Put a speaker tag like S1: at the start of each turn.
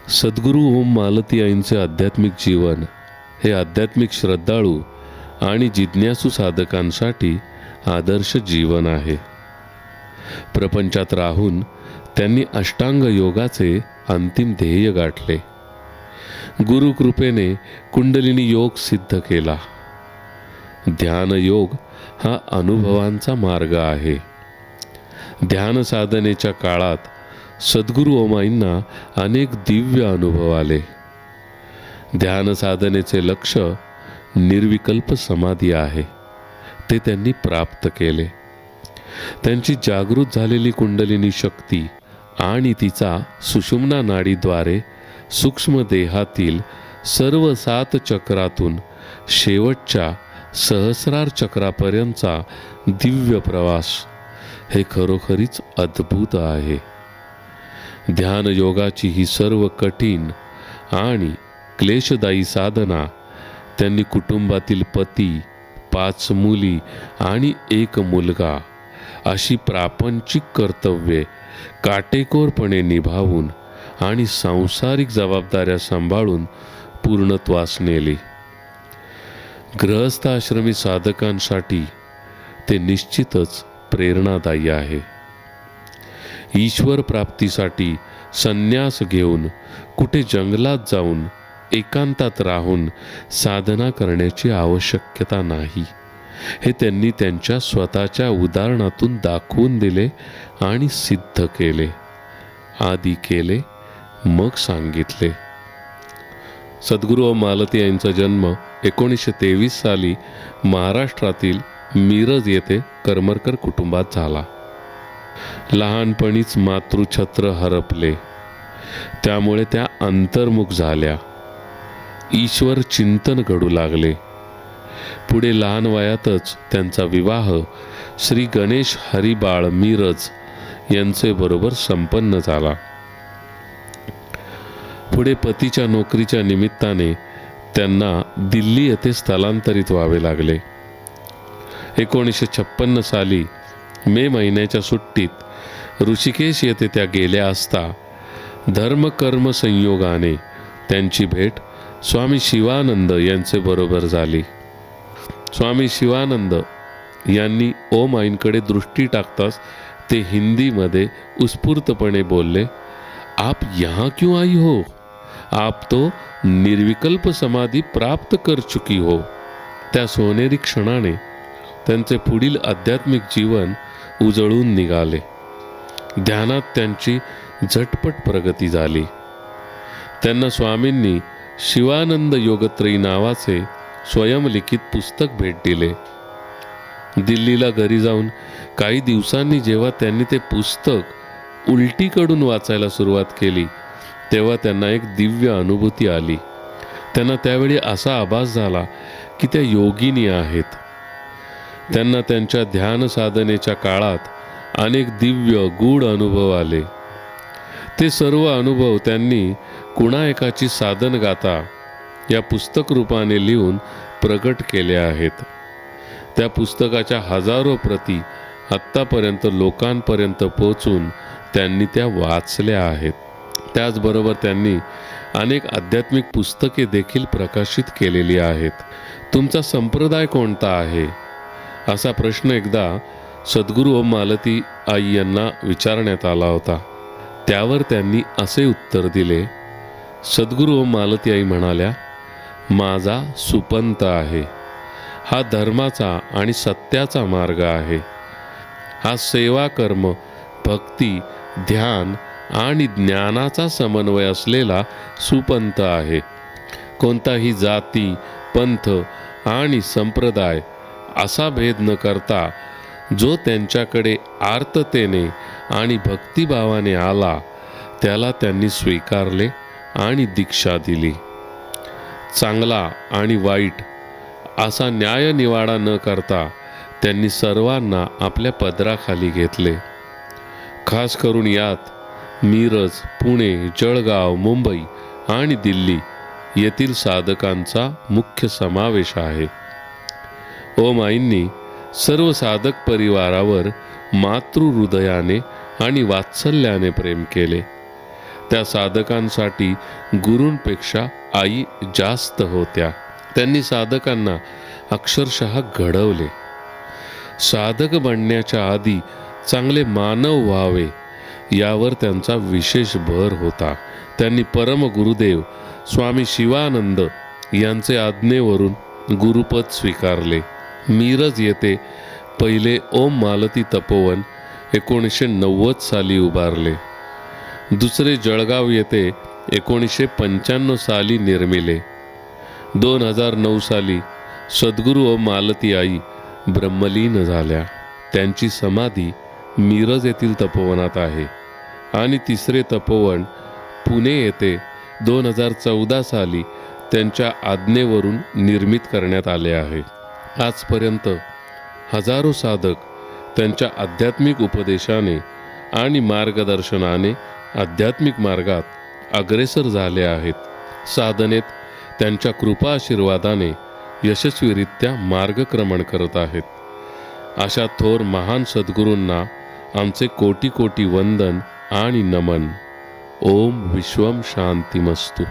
S1: सद्गुरू ओम मालती आईंचे आध्यात्मिक जीवन हे आध्यात्मिक श्रद्धाळू आणि जिज्ञासू साधकांसाठी आदर्श जीवन आहे. प्रपंचात राहून त्यांनी अष्टांग योगाचे अंतिम ध्येय गाठले. गुरुकृपेने कुंडलिनी योग सिद्ध केला. ध्यान योग हा अनुभवांचा मार्ग आहे. ध्यान साधनेच्या काळात सद्गुरू ओमाईंना अनेक दिव्य अनुभव आले. ध्यान साधनेचे लक्ष निर्विकल्प समाधी आहे, ते त्यांनी प्राप्त केले. त्यांची जागृत झालेली कुंडलिनी शक्ती आणि तिचा सुषुम्ना नाडीद्वारे सूक्ष्म देहातील सर्व 7 चक्रातून शेवटच्या सहस्रार चक्रापर्यंतचा दिव्य प्रवास हे खरोखरीच अद्भुत आहे. ध्यान योगाची ही सर्व कठीण आणि क्लेशदायी साधना त्यांनी कुटुंबातील पती, 5 मुली आणि 1 मुलगा अशी प्रापंचिक कर्तव्ये काटेकोरपणे निभावून आणि सांसारिक जबाबदाऱ्या सांभाळून पूर्णत्वास नेली. गृहस्थ आश्रमी साधकांसाठी ते निश्चितच प्रेरणादायी आहे. ईश्वर प्राप्तीसाठी संन्यास घेऊन कुठे जंगलात जाऊन एकांतात राहून साधना करण्याची आवश्यकता नाही, हे त्यांनी त्यांच्या स्वतःच्या उदाहरणातून दाखवून दिले आणि सिद्ध केले. आधी केले मग सांगितले. सद्गुरू ओम मालती यांचा जन्म 1923 साली महाराष्ट्रातील मिरज येथे करमरकर कुटुंबात झाला. लहानपणीच मातृछत्र हरपले, त्यामुळे त्या अंतर्मुख झाल्या. ईश्वर चिंतन घडू लागले. पुढे लहान वयातच त्यांचा विवाह श्री गणेश हरिबाळ मिरज यांचे बरोबर संपन्न झाला. पुढे पतीच्या नोकरीच्या निमित्ताने त्यांना दिल्ली येथे स्थलांतरित व्हावे लागले. 1956 साली मे महिन्याच्या सुट्टीत ऋषिकेश येथे त्या गेल्या असता धर्मकर्म संयोगाने त्यांची भेट स्वामी शिवानंद यांचे बरोबर झाली. स्वामी शिवानंद यांनी ओम आईंकडे दृष्टी टाकताच ते हिंदीमध्ये उत्स्फूर्तपणे बोलले, आप यहाँ क्यों आई हो? आप तो निर्विकल्प समाधी प्राप्त कर चुकी हो. त्या सोनेरी क्षणाने त्यांचे पुढील आध्यात्मिक जीवन उजळून निघाले. ध्यानात त्यांची झटपट प्रगती झाली. त्यांना स्वामींनी शिवानंद योगत्रयी नावाचे स्वयंलिखित पुस्तक भेट दिले. दिल्लीला घरी जाऊन काही दिवसांनी जेव्हा त्यांनी ते पुस्तक उलटीकडून वाचायला सुरुवात केली, तेव्हा त्यांना एक दिव्य अनुभूती आली. त्यांना त्यावेळी असा आभास झाला की त्या योगिनी आहेत. त्यांना त्यांच्या ध्यान साधनेच्या काळात अनेक दिव्य गूढ अनुभव आले. ते सर्व अनुभव त्यांनी कुणा एकाची साधनगाथा या पुस्तक रूपाने लिहून प्रकट केले आहेत. त्या पुस्तकाच्या हजारो प्रती आत्तापर्यंत लोकांपर्यंत पोहोचून त्यांनी त्या वाचल्या आहेत. त्याचबरोबर त्यांनी अनेक आध्यात्मिक पुस्तके देखील प्रकाशित केलेली आहेत. तुमचा संप्रदाय कोणता आहे, असा प्रश्न एकदा सद्गुरू ओम मालती आई यांना विचारण्यात आला होता. त्यावर त्यांनी असे उत्तर दिले. सद्गुरू ओम मालती आई म्हणाल्या, माझा सुपंत आहे. हा धर्माचा आणि सत्याचा मार्ग आहे. हा सेवा कर्म, भक्ती, ध्यान आणि ज्ञानाचा समन्वय असलेला सुपंत आहे. कोणताही जाती, पंथ आणि संप्रदाय असा भेद न करता जो त्यांच्याकडे आर्ततेने आणि भक्तिभावाने आला, त्याला त्यांनी स्वीकारले आणि दीक्षा दिली. चांगला आणि वाईट असा न्यायनिवाडा न करता त्यांनी सर्वांना आपल्या पदराखाली घेतले. खास करून यात मिरज, पुणे, जळगाव, मुंबई आणि दिल्ली येथील साधकांचा मुख्य समावेश आहे. ओम आईंनी सर्व साधक परिवारावर मातृहृदयाने आणि वात्सल्याने प्रेम केले. त्या साधकांसाठी गुरूंपेक्षा आई जास्त होत्या. त्यांनी साधकांना अक्षरशः घडवले. साधक बनण्याच्या आधी चांगले मानव व्हावे यावर त्यांचा विशेष भर होता. त्यांनी परम गुरुदेव स्वामी शिवानंद यांचे आज्ञेवरून गुरुपद स्वीकारले. मिरज येथे पहिले ओम मालती तपोवन 1990 साली उभारले. दुसरे जळगाव येथे 1995 साली निर्मिले. 2009 साली सद्गुरू ओम मालती आई ब्रह्मलीन झाल्या. त्यांची समाधी मिरज येथील तपोवनात आहे. आणि तिसरे तपोवन पुणे येथे 2014 साली त्यांच्या आज्ञेवरून निर्मित करण्यात आले आहे. आजपर्यंत हजारो साधक त्यांच्या आध्यात्मिक उपदेशाने आणि मार्गदर्शनाने आध्यात्मिक मार्गात अग्रेसर झाले आहेत. साधनेत त्यांच्या कृपा आशीर्वादाने यशस्वीरित्या मार्गक्रमण करत आहेत. अशा थोर महान सद्गुरूंना आमचे कोटी कोटी वंदन आणि नमन. ओम विश्वम शांतिमस्तु.